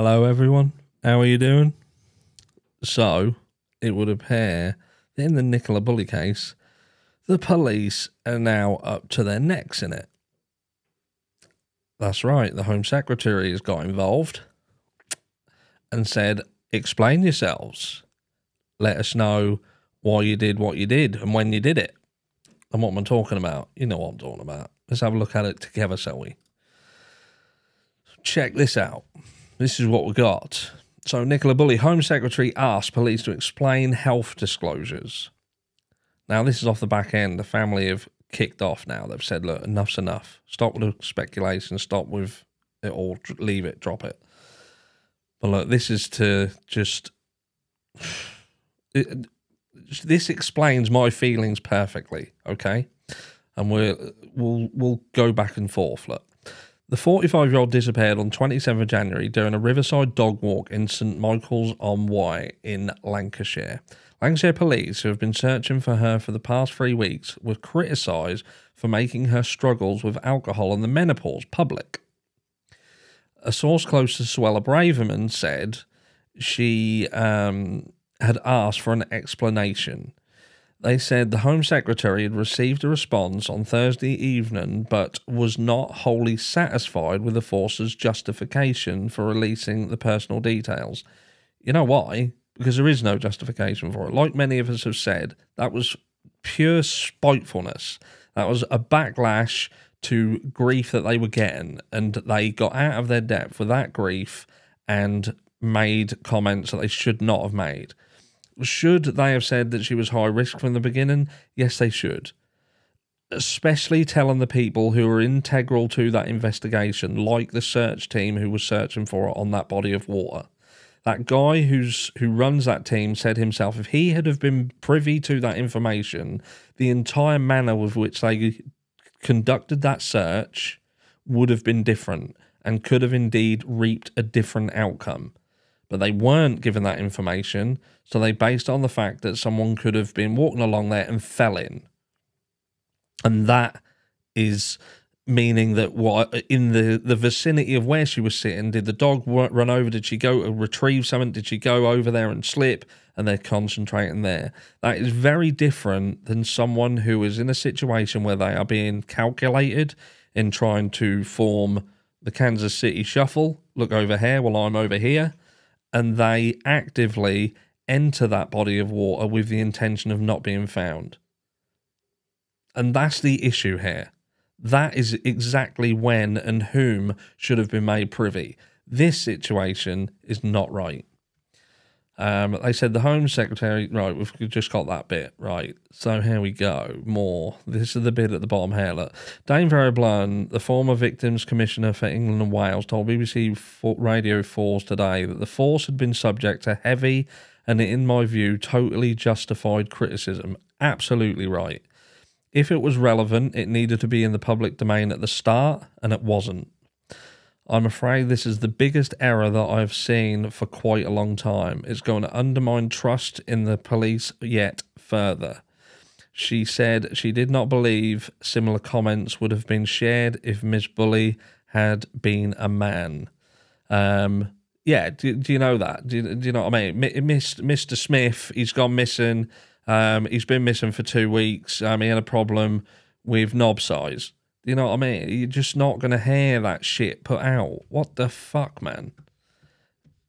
Hello everyone, how are you doing? So, it would appear that in the Nicola Bulley case, the police are now up to their necks in it. That's right, the Home Secretary has got involved and said, explain yourselves. Let us know why you did what you did and when you did it. And what am I talking about? You know what I'm talking about. Let's have a look at it together, shall we? Check this out. This is what we got. So Nicola Bulley, Home Secretary, asked police to explain health disclosures. Now, this is off the back end. The family have kicked off now. They've said, look, enough's enough. Stop with the speculation. Stop with it all. Leave it. Drop it. But look, this is to just... this explains my feelings perfectly, okay? And we'll go back and forth. Look. The 45-year-old disappeared on 27th January during a riverside dog walk in St Michael's on Wye in Lancashire. Lancashire police, who have been searching for her for the past 3 weeks, were criticised for making her struggles with alcohol and the menopause public. A source close to Suella Braverman said she had asked for an explanation. They said the Home Secretary had received a response on Thursday evening but was not wholly satisfied with the force's justification for releasing the personal details. You know why? Because there is no justification for it. Like many of us have said, that was pure spitefulness. That was a backlash to grief that they were getting, and they got out of their depth with that grief and made comments that they should not have made. Should they have said that she was high risk from the beginning? Yes, they should. Especially telling the people who are integral to that investigation, like the search team who was searching for her on that body of water. That guy who runs that team said himself, if he had have been privy to that information, the entire manner with which they conducted that search would have been different and could have indeed reaped a different outcome. But they weren't given that information, so they based on the fact that someone could have been walking along there and fell in. And that is meaning that what in the vicinity of where she was sitting, did the dog run over? Did she go to retrieve something? Did she go over there and slip? And they're concentrating there. That is very different than someone who is in a situation where they are being calculated in trying to form the Kansas City Shuffle. Look over here while I'm over here. And they actively enter that body of water with the intention of not being found. And that's the issue here. That is exactly when and whom should have been made privy. This situation is not right. They said the Home Secretary... Right, we've just got that bit. Right, so here we go. More. This is the bit at the bottom here. Look. Dame Verablan, the former Victims Commissioner for England and Wales, told BBC Radio 4's today that the force had been subject to heavy and, in my view, totally justified criticism. Absolutely right. If it was relevant, it needed to be in the public domain at the start, and it wasn't. I'm afraid this is the biggest error that I've seen for quite a long time. It's going to undermine trust in the police yet further. She said she did not believe similar comments would have been shared if Ms. Bulley had been a man. Yeah, do you know that? Do you know what I mean? Mr. Smith, he's gone missing. He's been missing for 2 weeks. He had a problem with knob size. You know what I mean? You're just not going to hear that shit put out. What the fuck, man?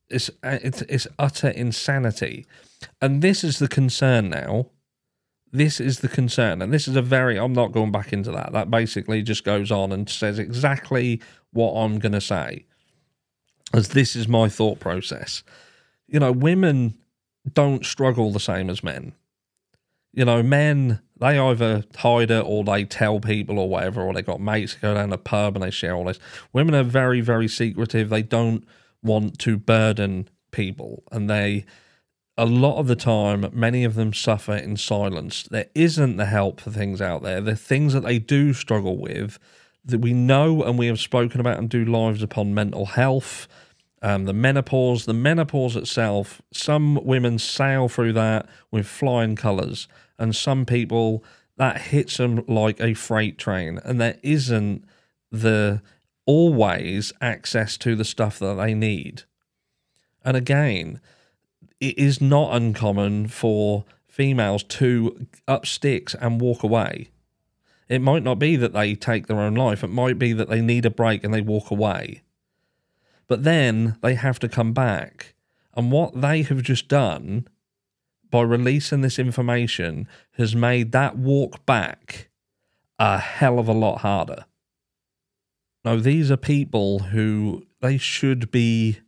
It's utter insanity. And this is the concern now. This is the concern. And this is a very... I'm not going back into that. That basically just goes on and says exactly what I'm going to say. As this is my thought process. You know, women don't struggle the same as men. You know, men, they either hide it or they tell people or whatever, or they got mates that go down a pub and they share all this. Women are very, very secretive. They don't want to burden people. And they, a lot of the time, many of them suffer in silence. There isn't the help for things out there. The things that they do struggle with, that we know and we have spoken about and do lives upon mental health, the menopause itself, some women sail through that with flying colours, and some people, that hits them like a freight train, and there isn't the always access to the stuff that they need. And again, it is not uncommon for females to up sticks and walk away. It might not be that they take their own life. It might be that they need a break and they walk away. But then they have to come back. And what they have just done by releasing this information has made that walk back a hell of a lot harder. Now, these are people who they should be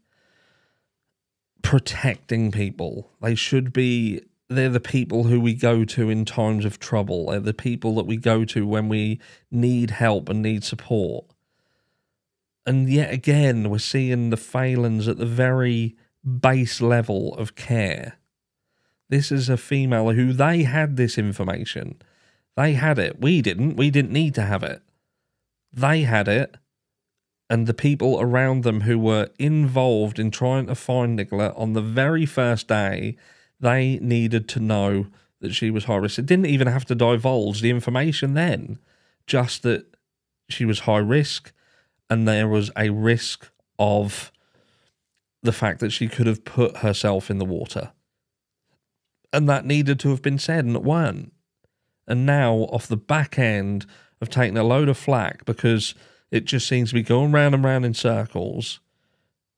protecting people. They're the people who we go to in times of trouble. They're the people that we go to when we need help and need support. And yet again, we're seeing the failings at the very base level of care. This is a female who they had this information. They had it. We didn't. We didn't need to have it. They had it. And the people around them who were involved in trying to find Nicola on the very first day, they needed to know that she was high risk. It didn't even have to divulge the information then, just that she was high risk and there was a risk of the fact that she could have put herself in the water. And that needed to have been said, and it weren't. And now, off the back end of taking a load of flack because it just seems to be going round and round in circles,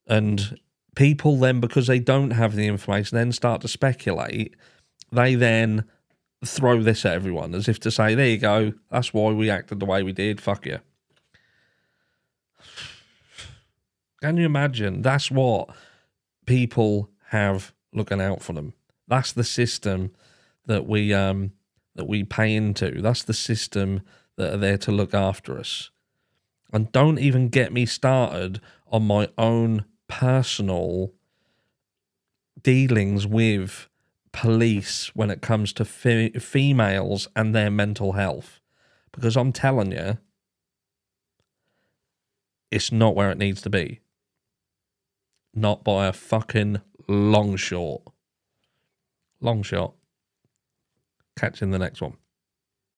and people then, because they don't have the information, then start to speculate. They then throw this at everyone as if to say, there you go, that's why we acted the way we did, fuck you. Can you imagine? That's what people have looking out for them. That's the system that we pay into. That's the system that are there to look after us. And don't even get me started on my own personal dealings with police when it comes to females and their mental health. Because I'm telling you, it's not where it needs to be. Not by a fucking long shot. Long shot. Catch you in the next one.